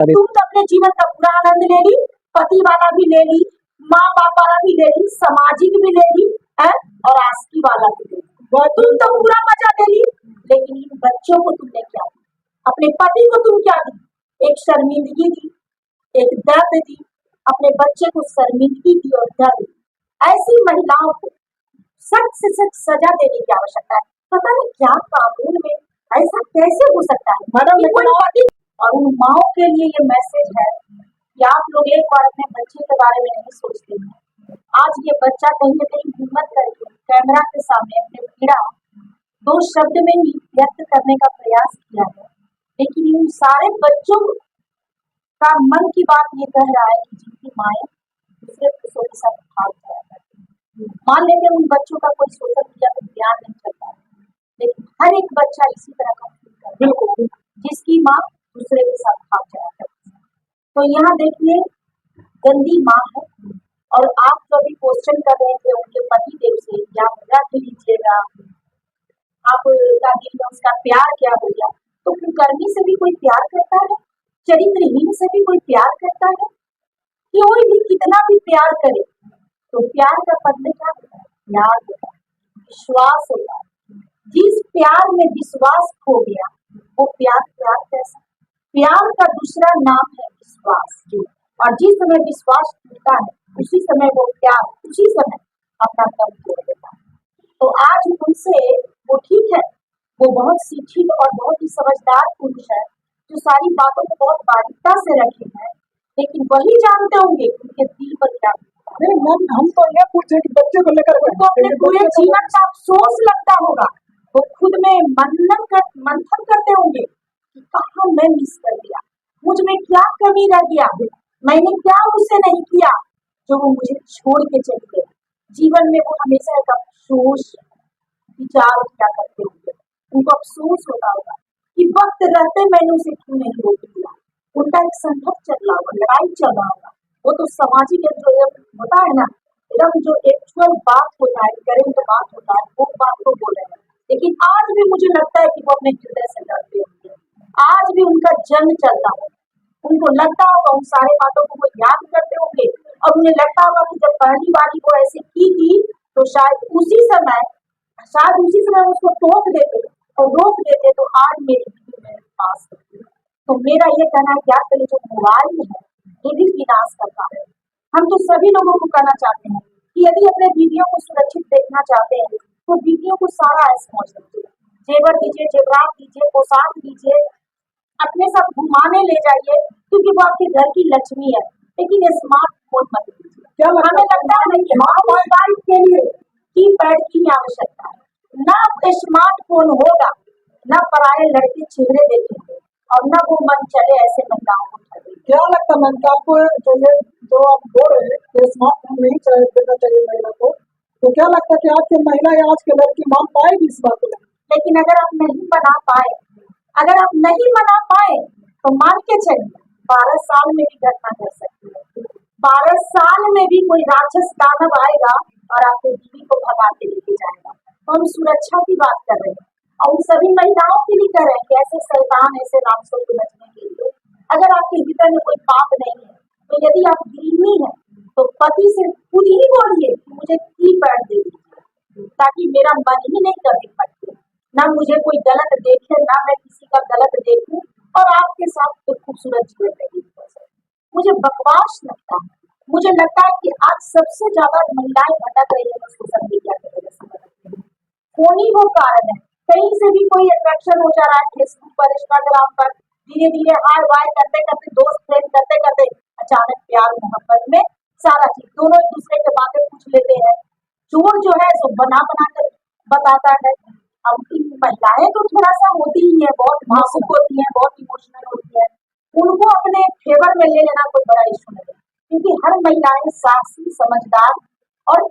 तुम तो अपने जीवन का पूरा आनंद ले ली, पति वाला भी ले ली, माँ बाप वाला भी ले ली, सामाजिक भी ले ली है, और आस्की वाला भी ले ली। तुम तो पूरा मजा ले ली, लेकिन इन बच्चों को तुमने क्या दी? अपने पति को तुम क्या दी? एक शर्मिंदगी दी, एक दर्द दी, अपने बच्चे को शर्मिंदगी दी और दर्द दी। ऐसी महिलाओं को सख्त से सख्त सजा देने की आवश्यकता है। पता नहीं क्या कानून में ऐसा कैसे हो सकता है मैडम, कोई पति। और उन माओ के लिए ये मैसेज है कि आप लोग एक बार अपने बच्चे के बारे में नहीं सोचते हैं। आज ये बच्चा कहीं न कहीं हिम्मत करके कैमरा के सामने अपने पीड़ा 2 शब्द में ही व्यक्त करने का प्रयास किया है, लेकिन इन सारे बच्चों का मन की बात ये कह रहा है कि जिनकी माएँ दूसरे पुरुषों के साथ भाग जाया करती हैं। मान लेते हैं उन बच्चों का कोई सोशल मीडिया पर ध्यान नहीं चलता है, लेकिन हर एक बच्चा इसी तरह का फील करता है, बिल्कुल, जिसकी माँ दूसरे के साथ भाग जाया करती है। तो यहाँ देखिए, गंदी माँ है। और आप जो अभी क्वेश्चन कर रहे थे उनके पति देव से, या रख लीजिएगा आप का दिल में उसका प्यार क्या हो गया। तो कुकर्मी से भी कोई प्यार करता है? चरित्रहीन से भी कोई प्यार करता है? कोई भी कितना भी प्यार करे तो प्यार का बदले क्या होता है? प्यार होता है, विश्वास होता है। जिस प्यार में विश्वास खो गया वो प्यार कैसा? प्यार का दूसरा नाम है विश्वास। और जिस समय विश्वास टूटता है उसी समय वो प्यार उसी समय अपना दम तोड़ देता है। तो आज उनसे वो ठीक है, वो बहुत शिक्षित और बहुत ही समझदार पुरुष है जो सारी बातों को बहुत बारीकता से रखे हैं, लेकिन वही जानते होंगे उनके दिल पर क्या। हम तो ये पूछे कि बच्चे को लेकर उनको अपने पूरे जीवन का अफसोस लगता होगा, वो खुद में मंथन करते होंगे कि कहाँ मैं मिस कर दिया, मुझ में क्या कमी रह गया, मैंने क्या उससे नहीं किया जो वो मुझे छोड़ के चली गई। जीवन में वो हमेशा एक अफसोस विचार क्या करते होंगे, उनको अफसोस होता होगा कि वक्त रहते मैंने उसे क्यों नहीं रोक दिया। उनका एक संघर्ष चल रहा होगा, लड़ाई चल रहा होगा। वो तो सामाजिक जो होता है ना, एकदम जो एक्चुअल बात होता है, करेंट बात होता है, वो बात को बोल रहे हैं। लेकिन आज भी मुझे लगता है कि वो अपने हृदय से लड़ते होंगे, आज भी उनका जंग चलता है। उनको लगता होगा उन सारे बातों को वो याद करते होंगे, और उन्हें लगता होगा कि जब पहली बारी वो ऐसे की थी तो शायद उसी समय उसको टोक देते और रोक देते तो आज मेरी मेरे पास होती। तो मेरा ये कहना है कि आजकल जो मोबाइल है ये भी विनाश करता है। हम तो सभी लोगों को कहना चाहते हैं कि यदि अपने वीडियो को सुरक्षित देखना चाहते हैं तो वीडियो को सारा ऐसे दीजिए, जेवर दीजिए, जेवरात दीजिए, पोशाक दीजिए, अपने साथ घुमाने ले जाइए, क्योंकि वो आपके घर की लक्ष्मी है। लेकिन स्मार्टफोन मत दीजिए। क्या हमें लगता है कि मोबाइल के लिए कीपैड की आवश्यकता है, ना स्मार्टफोन होगा, ना पराये लड़के चेहरे देखेंगे और ना वो मन चले ऐसे महिलाओं को ठगे। क्या लगता है मैम आपको, जो आप बोल रहे हैं स्मार्टफोन नहीं देना चाहिए महिला को, तो क्या लगता है कि आज की महिला या आज के लड़की मान पाएगी इस बात को? लेकिन अगर आप नहीं मना पाए तो मान के चलिए 12 साल में भी घटना कर सकती है। 12 साल में भी कोई राक्षस दानव आएगा और आपके बीवी को भगा के लेके जाएगा। तो हम सुरक्षा की बात कर रहे हैं और उन सभी महिलाओं के लिए कर रहे हैं कि ऐसे शैतान, ऐसे राक्षसों से बचने के लिए अगर आपके भीतर में कोई पाप नहीं है, तो यदि आप गृहिणी है तो पति से खुद ही बोलिए कि मुझे कीपैड दे दीजिए, ताकि मेरा मन ही नहीं कभी भटके, ना मुझे कोई गलत देखे, ना मैं किसी का गलत देखूं, और आपके साथ तो खूबसूरत जीवन व्यतीत कर सकूं। मुझे बकवास लगता है, मुझे लगता है कि आज सबसे ज्यादा महिलाएं भटक रही है सोशल मीडिया की वजह से भटक रही है। कौन ही वो कारण है, कहीं से भी कोई अट्रैक्शन हो जा रहा है, फेसबुक पर, इंस्टाग्राम पर, धीरे धीरे हाय बाय करते करते, दोस्त फ्रेंड करते करते अचानक प्यार मोहब्बत में सारा चीज, दोनों एक दूसरे के बातें पूछ लेते हैं। चोर जो है सो बना कर बताता है। अब महिलाएं तो थोड़ा सा होती ही है, बहुत भावुक होती है, बहुत इमोशनल होती है, उनको अपने फेवर में ले लेना कोई बड़ा इशू नहीं है, क्योंकि हर महिलाएं साहसी, समझदार और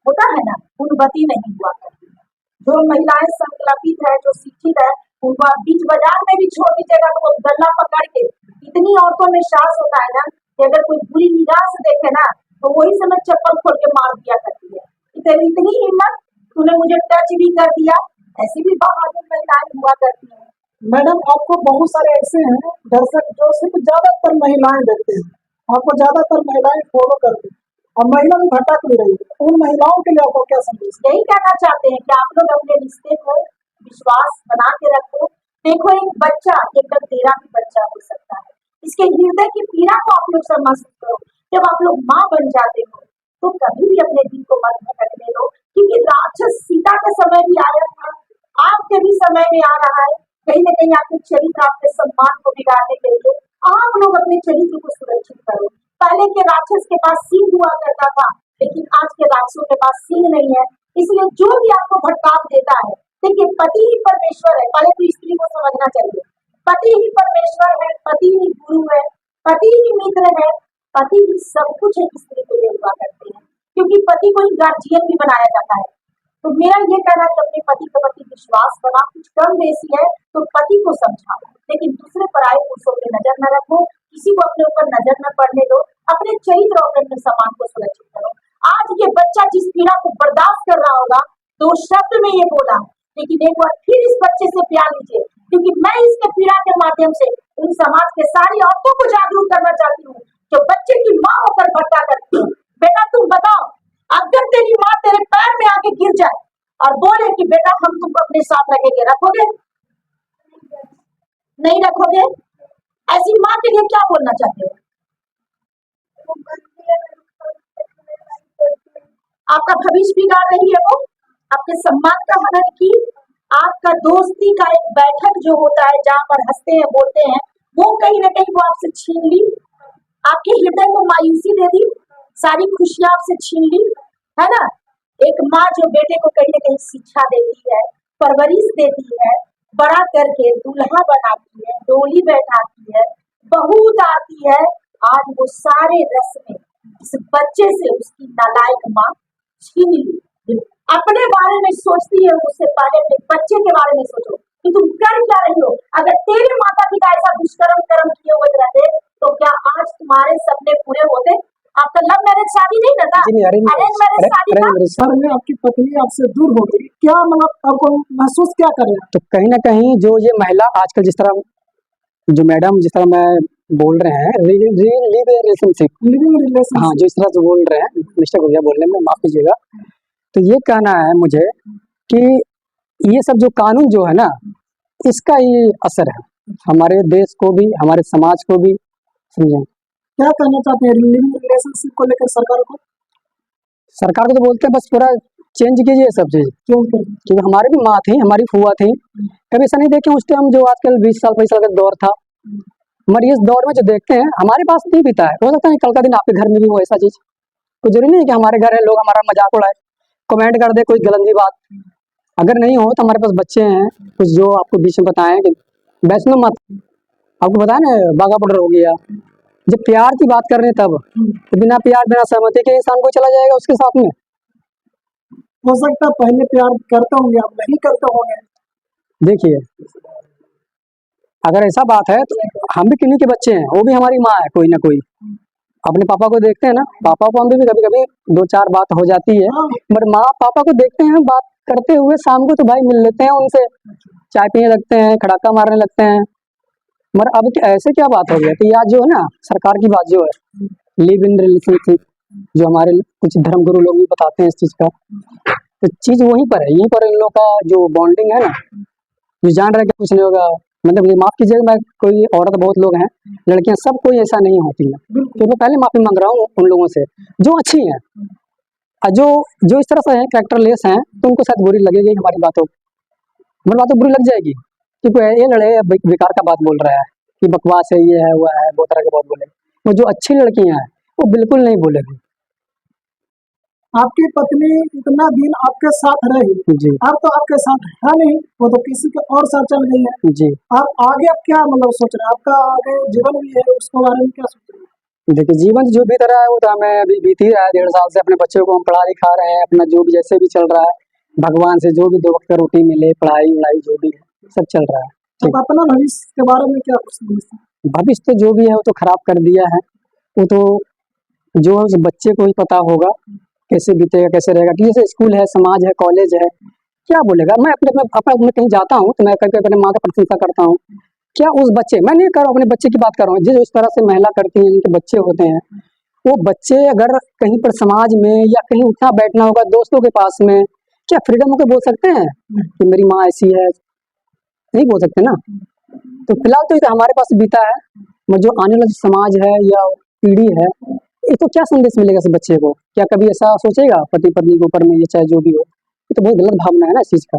होता है ना गुणवती नहीं हुआ करती है। जो महिलाएं संकल्पित है, जो शिक्षित है, उनको आप बीच बाजार में भी छोड़ दीजिएगा तो वो गला पकड़ के, इतनी औरतों में साहस होता है ना कि अगर कोई बुरी निगाह से देखे ना तो वही समय चप्पल खोल के मार दिया करती है। इतनी हिम्मत, तूने मुझे टच भी कर दिया, ऐसी भी बहादुर महिलाएं हुआ करती है। मैडम आपको बहुत सारे ऐसे हैं दर्शक जो सिर्फ ज्यादातर महिलाएं देखते हैं, आपको ज्यादातर महिलाएं फॉलो करती हैं और महिला भी भटक भी रही है, उन महिलाओं के लिए आपको क्या संदेश है? यही कहना चाहते हैं कि आप लोग अपने रिश्ते को विश्वास बना के रखो। देखो एक बच्चा एकदम तेरा भी बच्चा हो सकता है, इसके हृदय की पीड़ा को आप लोग समझ सकते हो। जब आप लोग माँ बन जाते हो तो कभी भी अपने दिल को मत भटकने दो, क्योंकि राक्षस सीता के समय भी आया था, आपके भी समय में आ रहा है। कहीं ना कहीं आपके चरित्र, आपके सम्मान को बिगाड़ने के लिए आप लोग अपने चरित्र को सुरक्षित करो। पहले के राक्षस के पास सिंह हुआ करता था, लेकिन आज के राक्षसों के पास सिंह नहीं है। इसलिए जो भी आपको भटकाव देता है, देखिए पति ही परमेश्वर है। पहले तो स्त्री को समझना चाहिए, पति ही परमेश्वर है, पति ही गुरु है, पति ही मित्र है, पति ही सब कुछ है स्त्री के लिए हुआ करते हैं, क्योंकि पति को ही गार्जियन भी बनाया जाता है। तो मेरा ये कहना है कि अपने पति के प्रति विश्वास बना, कुछ कम बेसी है तो पति को समझाओ, लेकिन दूसरे पराये पुरुषों पे नजर न रखो, किसी को अपने ऊपर नजर न पड़ने दो, अपने चरित्र और अपने सम्मान को सुरक्षित करो। आज ये बच्चा जिस पीड़ा को बर्दाश्त कर रहा होगा, दो शब्द में ये बोला, लेकिन एक बार फिर इस बच्चे से प्यार लीजिए, क्योंकि मैं इसके पीड़ा के माध्यम से उन समाज के सारी औरतों को जागरूक करना चाहती हूँ जो बच्चे की माँ होकर भटका करती है। बेटा तुम बताओ, अगर तेरी माँ तेरे पैर में आके गिर जाए और बोले कि बेटा हम तुमको अपने साथ रखेंगे, रखोगे? नहीं रखोगे? ऐसी माँ के लिए क्या बोलना चाहते हो? आपका भविष्य बिगाड़ रही है वो, आपके सम्मान का हनन की, आपका दोस्ती का एक बैठक जो होता है जहाँ पर हंसते हैं बोलते हैं, वो कहीं ना कहीं वो आपसे छीन ली, आपके हृदय को मायूसी दे दी, सारी खुशियां आपसे छीन ली, है ना। एक माँ जो बेटे को कहीं ना कहीं शिक्षा देती है, परवरिश देती है, बड़ा करके दूल्हा बनाती है, डोली बैठाती है, बहू आती है, आज वो सारे रस्में इस बच्चे से उसकी नालायक माँ छीन ली। अपने बारे में सोचती है उससे पहले अपने बच्चे के बारे में सोचो कि तुम कर क्या रही हो। अगर तेरे माता पिता ऐसा दुष्कर्म कर्म किए हुए रहते तो क्या आज तुम्हारे सपने पूरे होते? आपका लव मैरिज शादी नहीं ना था, अरेंज मैरिज शादी था। सर में आपकी पत्नी आपसे दूर हो गई, क्या मतलब आपको महसूस क्या कर रहे हैं? तो कहीं ना कहीं जो ये महिला आजकल जिस तरह, जो मैडम जिस तरह मैं बोल रहे हैं रिलेशनशिप, लिविंग रिलेशन, हाँ जो इस तरह से बोल रहे हैं, मिस्टेक हो गया बोलने में, माफ कीजिएगा। तो ये कहना है मुझे कि ये सब जो कानून जो है ना, इसका ही असर है हमारे देश को भी, हमारे समाज को भी, समझे। क्या कहना चाहते हैं लिविंग रिलेशनशिप को लेकर सरकार को? सरकार को तो बोलते हैं बस पूरा चेंज कीजिए सब चीज, क्योंकि हमारे भी माँ थी, हमारी फुआ थी, कभी ऐसा नहीं देखे उस टाइम जो आजकल 20 साल 25 साल का दौर था, मगर इस दौर में जो देखते हैं हमारे पास नहीं बीता है, हो सकता है कल का दिन आपके घर में भी हो ऐसा चीज। कोई जरूरी नहीं है कि हमारे घर है लोग हमारा मजाक उड़ाए, कमेंट कर दे कोई गलंदी बात, अगर नहीं हो तो हमारे पास बच्चे हैं कुछ जो आपको बीच में बताएं कि वैष्णव मत, आपको बताया ना बाघा बॉर्डर हो गया, जब प्यार की बात कर रहे हैं तब, तो बिना प्यार बिना सहमति के इंसान को चला जाएगा उसके साथ में। हो सकता है पहले प्यार करते होंगे, आप नहीं करते होंगे। देखिए अगर ऐसा बात है तो हम भी किन्हीं के बच्चे हैं, वो भी हमारी माँ है, कोई ना कोई अपने पापा को देखते हैं ना, पापा को हम भी कभी कभी 2-4 बात हो जाती है, मगर माँ पापा को देखते हैं बात करते हुए, शाम को तो भाई मिल लेते हैं उनसे, चाय पीने लगते हैं, खड़ाका मारने लगते हैं, मगर अब ऐसे क्या बात हो गया कि आज जो है ना सरकार की बात जो है लिव इन रिलेशनशिप, जो हमारे कुछ धर्मगुरु लोग भी बताते हैं इस चीज का, तो चीज वहीं पर है, यहीं पर इन लोगों का जो बॉन्डिंग है ना, जो जान रहे कि कुछ नहीं होगा, मतलब ये माफ कीजिएगा, मैं कोई औरत बहुत लोग हैं, लड़कियां सब कोई ऐसा नहीं होती है, तो मैं पहले माफी मांग रहा हूँ उन लोगों से जो अच्छी हैं, और जो इस तरह से हैं कैरेक्टरलेस हैं, तो उनको शायद बुरी लगेगी हमारी बातों बुरी लग जाएगी, क्योंकि ये लड़े विकार का बात बोल रहा है कि बकवास है, ये है वो है, बहुत तरह के बात बोले, वो जो अच्छी लड़कियां हैं वो बिल्कुल नहीं बोलेगी। आपकी पत्नी इतना दिन आपके साथ रही जी, अब तो आपके साथ है नहीं, वो तो किसी के और साथ चल गई है जी। आप आगे आप क्या मतलब सोच रहे हैं? आपका आगे जीवन भी है, उसके बारे में क्या सोच रहे हैं? देखिए जीवन जो बीत रहा है वो तो हमें अभी बीत ही रहा है, 1.5 साल से अपने बच्चों को हम पढ़ा लिखा रहे हैं, अपना जो भी जैसे भी चल रहा है, भगवान से जो भी 2 वक्त का रोटी मिले, पढ़ाई वढ़ाई जो भी है सब चल रहा है। तो अपना भविष्य के बारे में क्या कुछ समझते हैं? भविष्य तो जो भी है वो तो खराब कर दिया है, वो तो जो है उस बच्चे को ही पता होगा कैसे बीतेगा कैसे रहेगा, कि जैसे स्कूल है, समाज है, कॉलेज है, क्या बोलेगा। मैं मैं कहीं जाता हूँ तो मैं कभी अपने माँ का प्रशंसा करता हूँ। क्या उस बच्चे, मैं नहीं कर रहा हूँ अपने बच्चे की बात कर रहा हूँ, जिस तरह से महिला करती हैं, जिनके बच्चे होते हैं, वो बच्चे अगर कहीं पर समाज में या कहीं उठना बैठना होगा दोस्तों के पास में, क्या फ्रीडम होकर बोल सकते हैं कि मेरी माँ ऐसी है? नहीं बोल सकते ना। तो फिलहाल तो ये तो हमारे पास बीता है, मगर जो आने वाला जो समाज है या पीढ़ी है, इसको क्या संदेश मिलेगा इस बच्चे को? क्या कभी ऐसा सोचेगा पति पत्नी के ऊपर में, ये चाहे जो भी हो? ये तो बहुत गलत भावना है ना इस चीज का।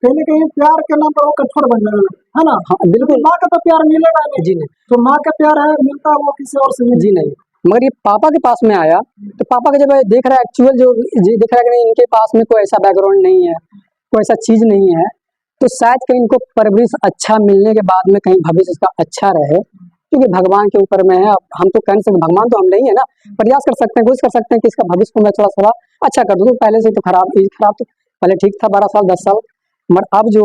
कहीं न कहीं प्यार के नाम पर वो कठोर बन जाने लगे, है ना? हाँ क्योंकि बिल्कुल। माँ का तो प्यार मिलेगा नहीं, जी नहीं। जो माँ का प्यार है मिलता है वो किसी और से जी नहीं। नहीं, मगर ये पापा के पास में आया तो पापा का जब ये देख रहा है एक्चुअल जो जी देख रहा है कि नहीं इनके पास में कोई ऐसा बैकग्राउंड नहीं है, कोई ऐसा चीज नहीं है, तो शायद कहीं इनको परवरिश अच्छा मिलने के बाद में कहीं भविष्य इसका अच्छा रहे, क्योंकि भगवान के ऊपर में है। अब हम तो कह नहीं सकते, भगवान तो हम नहीं है ना, प्रयास कर सकते हैं, कोशिश कर सकते हैं कि इसका भविष्य को मैं थोड़ा अच्छा कर दूं। तो पहले से तो खराब तो पहले ठीक था 12 साल 10 साल, मगर अब जो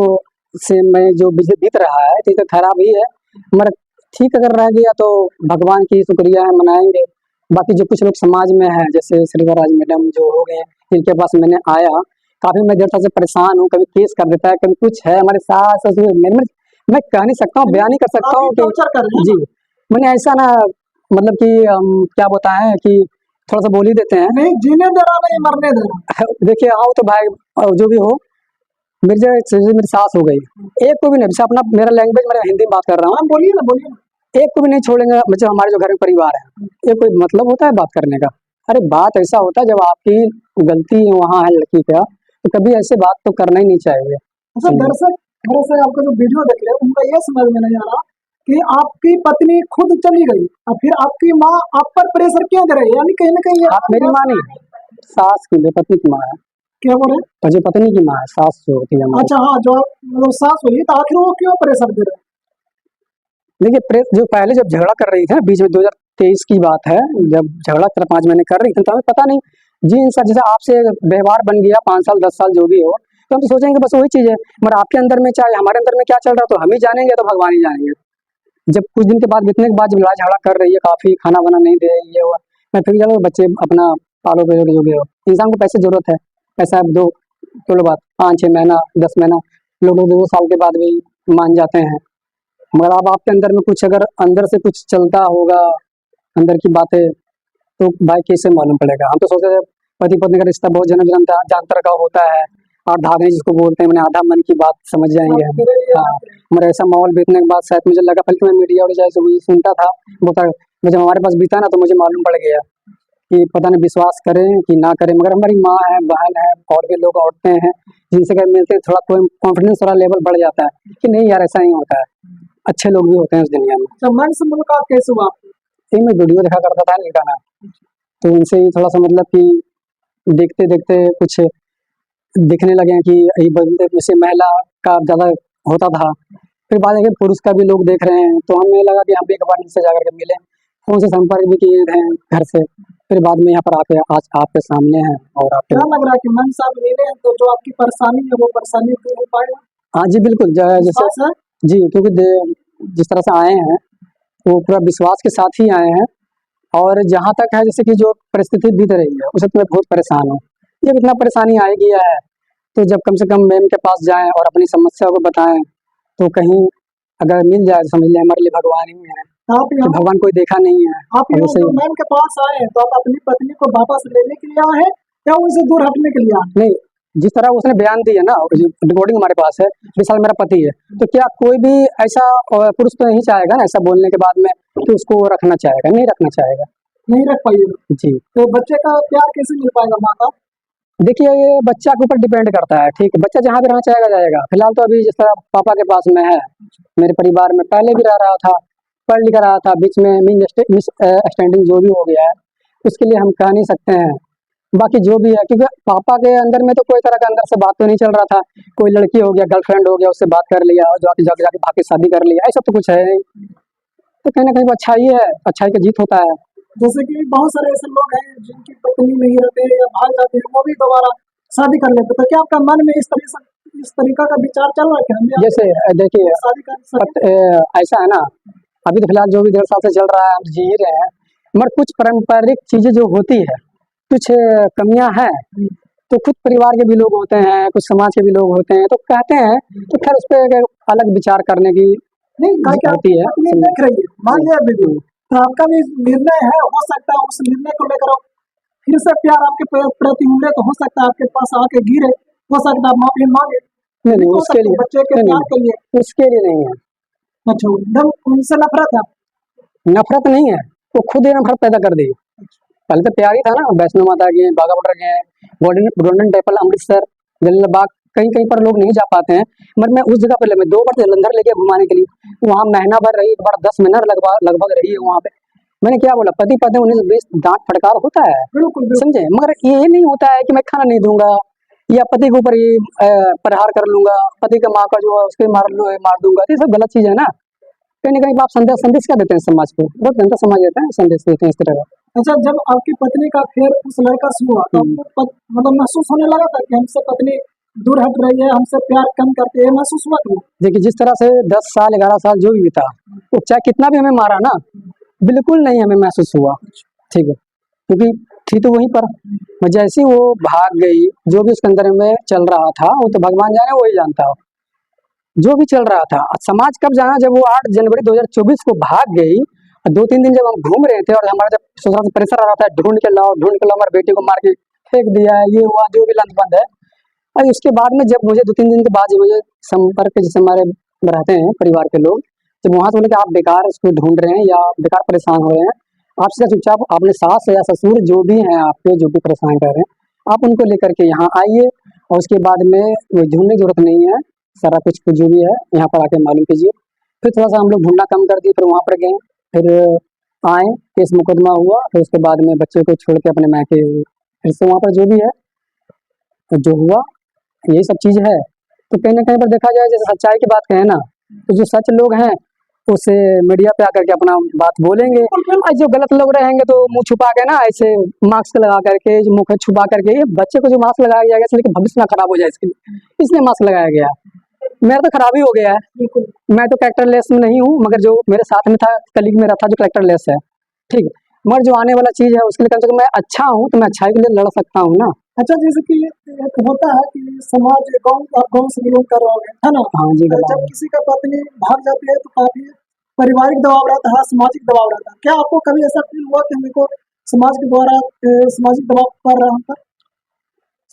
से मैं जो बीत रहा है तो ये तो खराब ही है, मगर ठीक अगर रह गया तो भगवान की शुक्रिया है, मनाएंगे। बाकी जो कुछ लोग समाज में है, जैसे श्रीवराज मैडम जो हो गए, जिनके पास मैंने आया, काफी मैं देर से परेशान हूँ, कभी केस कर देता है, कभी कुछ है, हमारे सास ससुर मैं कह नहीं सकता हूँ, बयान नहीं कर सकता हूँ काफी कि टॉर्चर कर रहे हैं जी ना? मैंने ऐसा ना, मतलब कि क्या बताएं कि थोड़ा सा बोल ही देते हैं। नहीं जीने दे रहा, नहीं मरने दे रहा। देखिए आओ तो भाई, जो भी हो, मेरी सास हो गई, एक को भी नहीं, जैसे अपना मेरा लैंग्वेज, मैं हिंदी में बात कर रहा हूँ, हाँ बोलिए ना, बोलिए ना। एक को भी नहीं छोड़ेंगे, मतलब हमारे जो घर में परिवार है, ये कोई मतलब होता है बात करने का? अरे बात ऐसा होता है जब आपकी गलती वहां है लड़की का, तो कभी ऐसे बात तो करना ही नहीं चाहिए। अच्छा समझे? दरअसल आपका जो वीडियो देख रहे हैं उनका ये समझ में नहीं आ रहा कि आपकी पत्नी खुद चली गई और फिर आपकी माँ आप पर प्रेशर क्यों दे रही है, यानी कहीं ना कहीं ये आप मेरी माँ नहीं, सास की, मेरी पत्नी की माँ है, क्या बोले? और जो पत्नी की माँ है, सास जो होती है हमारी। अच्छा हाँ, जो मतलब सास हुई तो आखिर वो क्यों प्रेशर दे रहे हैं? देखिए प्रेस जो पहले जब झगड़ा कर रही थी ना, बीच में 2023 की बात है, जब झगड़ा 5 महीने कर रही थी, तो हमें पता नहीं जी इंसान जैसे आपसे व्यवहार बन गया 5 साल 10 साल जो भी हो, तो हम तो सोचेंगे बस वही चीज है, मगर आपके अंदर में चाहे हमारे अंदर में क्या चल रहा है तो हम ही जानेंगे, तो भगवान ही जानेंगे। जब कुछ दिन के बाद बीतने के बाद जब लड़ाई झगड़ा कर रही है, काफी खाना वाना नहीं दे रही है, वो मैं फिर चलो बच्चे अपना पालो पिलो जो भी हो, इंसान को पैसे की जरूरत है, पैसा अब दो चलो बात 5 6 महीना 10 महीना, लोग 2 साल के बाद भी मान जाते हैं, मगर अब आपके अंदर में कुछ अगर अंदर से कुछ चलता होगा, अंदर की बातें, तो भाई कैसे मालूम पड़ेगा? हम तो सोचते थे पति पत्नी का रिश्ता बहुत जन्म जन्म जानतर का होता है, और धागने जिसको बोलते हैं, मैंने आधा मन की बात समझ जाएंगे हम। हाँ, मगर ऐसा माहौल बीतने के बाद शायद मुझे लगा, बल्कि मैं मीडिया और जैसे मुझे सुनता था वो था, जब हमारे पास बीता ना तो मुझे मालूम पड़ गया कि पता नहीं विश्वास करें कि ना करें, मगर हमारी माँ है, बहन है, और भी लोग औरतें हैं जिनसे अगर मिलते हैं, थोड़ा कोई कॉन्फिडेंस थोड़ा लेवल बढ़ जाता है कि नहीं यार ऐसा नहीं होता है, अच्छे लोग भी होते हैं इस दुनिया में। अच्छा मन से मुलाकात कैसे हुआ आपकी? एक मैं वीडियो देखा करता था इनका ना, तो उनसे ही थोड़ा सा मतलब कि देखते देखते कुछ दिखने लगे कि ये बंदे में से महिला का ज़्यादा होता था, फिर बाद में पुरुष का भी लोग देख रहे हैं, तो हमें लगा कि हम भी एक बार इनसे जाकर के मिले, फोन से संपर्क भी किए हैं घर से, फिर बाद में यहाँ पर आके आज आपके सामने हैं और आपके। क्या लग रहा है कि मन से आप मिले हैं तो जो आपकी परेशानी है वो परेशानी दूर हो पाएगा? हाँ जी बिल्कुल, जैसे विश्वास है? जी, क्योंकि जिस तरह से आए हैं वो पूरा विश्वास के साथ ही आए हैं, और जहाँ तक है जैसे कि जो परिस्थिति बीत रही है उससे तो मैं बहुत परेशान हूँ। जब इतना परेशानी आएगी है तो जब कम से कम मैम के पास जाएं और अपनी समस्या को बताएं, तो कहीं अगर मिल जाए तो समझ लें हमारे लिए भगवान ही है, आप कि यहाँ भगवान कोई देखा नहीं है। आप और यहाँ वैसे जो मैम के पास आए हैं तो आप अपनी पत्नी को वापस लेने के लिए आए हैं या उनसे दूर हटने के लिए आए हैं? नहीं, जिस तरह उसने बयान दी है ना, रिकॉर्डिंग हमारे पास है, विशाल मेरा पति है, तो क्या कोई भी ऐसा पुरुष तो नहीं चाहेगा ना ऐसा बोलने के बाद में कि उसको वो रखना चाहेगा? नहीं रखना चाहेगा। नहीं रख पाइएगा जी तो बच्चे का प्यार कैसे मिल पाएगा माँ का? देखिए ये बच्चा के ऊपर डिपेंड करता है, ठीक है, बच्चा जहाँ भी रहना चाहेगा जाएगा। फिलहाल तो अभी जिस तरह पापा के पास में है, मेरे परिवार में पहले भी रह रहा था, पढ़ लिख रहा था, बीच में मिस एक्सटेंडिंग जो भी हो गया है उसके लिए हम कह नहीं सकते हैं। बाकी जो भी है, क्योंकि पापा के अंदर में तो कोई तरह का अंदर से बात तो नहीं चल रहा था, कोई लड़की हो गया, गर्लफ्रेंड हो गया, उससे बात कर लिया और जाके जाके जाके भाग के शादी कर लिया, ऐसा तो कुछ है नहीं। तो कहीं ना कहीं वो अच्छाई है, अच्छाई का जीत होता है। जैसे कि बहुत सारे ऐसे लोग हैं जिनकी पत्नी नहीं रहते या भाग जाते हैं वो भी दोबारा शादी कर लेते, तो क्या आपका मन में इस तरीका का विचार चल रहा है कि हमें जैसे देखिए शादी कर सके? ऐसा है ना, अभी तो फिलहाल जो भी 1.5 साल से चल रहा है हम जी ही रहे हैं, मगर कुछ पारंपरिक चीजें जो होती है, कुछ कमियां हैं तो खुद परिवार के भी लोग होते हैं, कुछ समाज के भी लोग होते हैं, तो कहते हैं, तो खैर उस पर अलग विचार करने की नहीं कहीं क्या होती है। पत्नी देख रही है, मान लिया वीडियो, तो आपका भी निर्णय है, हो सकता है उस निर्णय को लेकर फिर से प्यार आपके प्रति उमड़े, तो हो सकता है आपके पास आके गिरे, हो सकता है माफी मांगे, नहीं नहीं, हो उसके सकता है लिए बच्चे के नहीं प्यार के लिए। नहीं, उसके लिए नहीं है, अच्छा, एकदम उनसे नफरत है। नफरत नहीं है, वो खुद ही नफरत पैदा कर दी। पहले तो प्यार ही था ना, वैष्णो माता के, बाघा बॉर्डर गए, गोल्डन टेम्पल, अमृतसर, जलियांवाला बाग, कहीं कहीं पर लोग नहीं जा पाते हैं, मगर मैं उस जगह पर मैं 2 बार जलंधर लेके घुमाने के लिए, वहाँ महीना भर रही, एक बार 10 महीना लगभग रही है वहाँ पे। मैंने क्या बोला, पति पत्नी 19-20 डांट फटकार होता है, बिल्कुल बिल्कुल। समझे, मगर ये नहीं होता है कि मैं खाना नहीं दूंगा या पति के ऊपर ये प्रहार कर लूंगा, पति का माँ का जो है उसके मार दूंगा, ये सब गलत चीज है ना। कहीं ना कहीं आप संदेश क्या देते हैं समाज को, बहुत गंदा समाज देता है, संदेश देते हैं इस तरह का। अच्छा, जब आपकी पत्नी का फिर उस लड़का से हुआ, तो आपको मतलब महसूस होने लगा था कि हमसे पत्नी दूर हट रही है, हमसे प्यार कम करती है, महसूस हुआ था? देखिए, जिस तरह से 10 साल 11 साल जो भी बीता, तो चाहे कितना भी हमें मारा ना, बिल्कुल नहीं हमें महसूस हुआ, ठीक है, क्योंकि थी तो वहीं पर। मैं जैसे ही वो भाग गई, जो भी उसके अंदर में चल रहा था वो तो भगवान जाने, वही जानता हो जो भी चल रहा था। समाज कब जाना, जब वो 8 जनवरी 2024 को भाग गई, 2-3 दिन जब हम घूम रहे थे और हमारा जब ससुराल से प्रेशर आ रहा था, ढूंढ के लाओ, हमारी बेटी को मार के फेंक दिया है, ये हुआ, जो भी लंदबंद है। और उसके बाद में जब मुझे 2-3 दिन के बाद जब मुझे संपर्क जैसे हमारे रहते हैं परिवार के लोग, जब वहां से बोले कि आप बेकार उसको ढूंढ रहे हैं या बेकार परेशान हो रहे हैं, आप सीधा चुपचाप अपने सास या ससुर जो भी हैं आपके, जो भी परेशान कर रहे हैं, आप उनको लेकर के यहाँ आइए, और उसके बाद में ढूंढने की जरूरत नहीं है, सारा कुछ जो भी है यहाँ पर आके मालूम कीजिए। फिर थोड़ा सा हम लोग ढूंढना कम कर दिए, फिर वहाँ पर गए, फिर आए, केस मुकदमा हुआ, फिर उसके बाद में बच्चे को छोड़ के अपने मायके हुए, फिर से वहाँ पर जो भी है जो हुआ, यही सब चीज है। तो कहीं ना कहीं पर देखा जाए, जैसे सच्चाई की बात कहें ना, तो जो सच लोग हैं उसे मीडिया पे आकर के अपना बात बोलेंगे, और जो गलत लोग रहेंगे तो मुंह छुपा के ना, ऐसे मास्क लगा करके, जो मुंह छुपा करके, ये बच्चे को जो मास्क लगाया गया है, इसलिए कि भविष्य ना खराब हो जाए इसके लिए, इसलिए मास्क लगाया गया। मेरा तो खराब ही हो गया है, मैं तो कैरेक्टरलेस में नहीं हूँ, मगर जो मेरे साथ में था, कलीग मेरा था जो कैरेक्टरलेस है, ठीक है, मगर जो आने वाला चीज है उसके लिए कम से कम मैं अच्छा हूँ, तो मैं अच्छाई के लिए लड़ सकता हूँ ना। अच्छा, जैसे कि एक होता है कि समाज गाँव से बिलोंग कर रहे होंगे, है ना? हाँ जी, जब किसी का पत्नी भाग जाती है तो काफी पारिवारिक दबाव रहता है, सामाजिक दबाव रहता है। क्या आपको कभी ऐसा फील हुआ कि मेरे को समाज के द्वारा सामाजिक दबाव पड़ रहा है?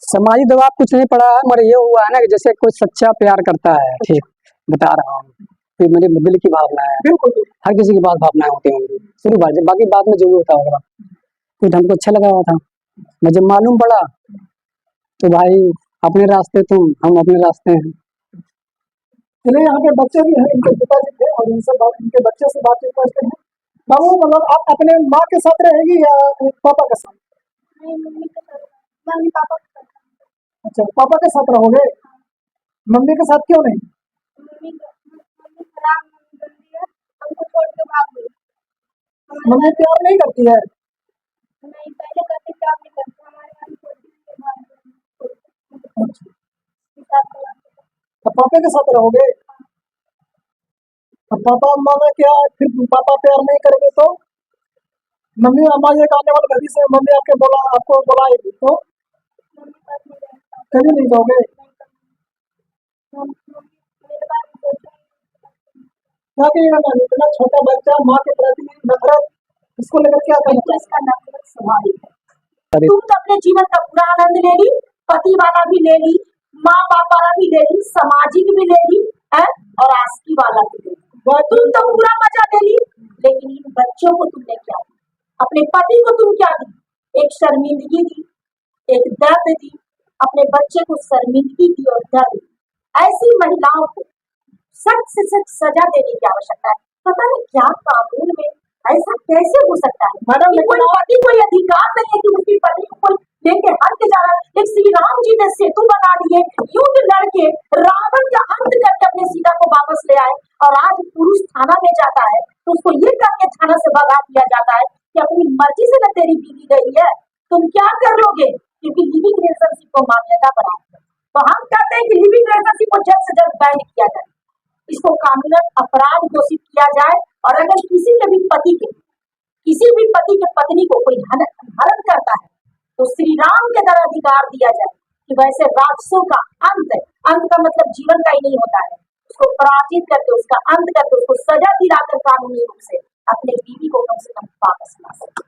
सामाजिक दबाव कुछ नहीं पड़ा है, मगर ये हुआ है ना कि जैसे कोई सच्चा प्यार करता है, ठीक, बता रहा हूँ, ये मेरी दिल की भावना है, बिल्कुल हर किसी की बात भावनाएं होती होंगी, शुरू बात, बाकी बाद में जो भी होता होगा, तो हमको अच्छा लगा हुआ था। मैं जब मालूम पड़ा तो भाई, अपने रास्ते तुम, हम अपने रास्ते हैं। चलिए, यहाँ पे बच्चे भी हैं, इनके पिताजी थे और इनके बच्चे से बातचीत करते हैं। बाबू, मतलब आप अपने माँ के साथ रहेगी या पापा के साथ? मम्मी के साथ, मम्मी पापा के साथ। अच्छा, पापा के साथ रहोगे, मम्मी के साथ क्यों नहीं? मम्मी खराब, मम्मी गंदी है, हमको छोड़ के भाग गई। मम्मी प्यार नहीं करती है? नहीं, पहले करती थी, अब नहीं करती, हमारे यहाँ छोड़ के भाग गई। अच्छा, तो पापा के साथ रहोगे? अब पापा माने क्या, फिर पापा प्यार नहीं करेंगे तो मम्मी, अम्मा ये आने वाले भविष्य में मम्मी आपको बुलाएगी तो कभी नहीं जाओगे? क्या कहिएगा मैम, इतना छोटा बच्चा, माँ के प्रति नफरत, इसको लेकर क्या करना? इसका नफरत स्वाभाविक है। अरे तुम तो अपने जीवन का पूरा आनंद ले ली, पति वाला भी ले ली, माँ बाप वाला भी ले ली, सामाजिक भी ले ली है, और आस्की वाला भी ले ली। तुम तो पूरा मजा ले ली, लेकिन इन बच्चों को तुमने क्या दी? अपने पति को तुम क्या दी? एक शर्मिंदगी दी, एक दर्द दी, अपने बच्चे को शर्मिंदगी दी और दर्द दी। ऐसी महिलाओं को सख्त से सख्त सजा देने की आवश्यकता है। पता नहीं क्या कानून में ऐसा कैसे हो सकता है? मैडम, कोई पति कोई अधिकार नहीं है कि उसकी पत्नी को कोई लेके हट के जा रहा है। एक श्री राम जी ने सेतु बना दिए, युद्ध लड़के रावण का अंत करके अपने सीता को वापस ले आए, और आज पुरुष थाना में जाता है तो उसको ये करके थाना से भगा दिया जाता है कि अपनी मर्जी से न तेरी बीवी गई है, तुम क्या कर लोगे? क्योंकि लिविंग रिलेशनशिप को मान्यता बना, तो हम कहते हैं कि लिविंग रिलेशनशिप को जल्द से जल्द बैन किया जाए, इसको कानूनन अपराध घोषित किया जाए, और अगर किसी के भी पति के पत्नी को कोई हनन करता है तो श्री राम के द्वारा अधिकार दिया जाए कि वैसे राक्षसों का अंत का मतलब जीवन का ही नहीं होता है, उसको पराजित करके उसका अंत करके उसको सजा दिलाकर कानूनी रूप से अपने बीवी को कम से कम वापस ला सके।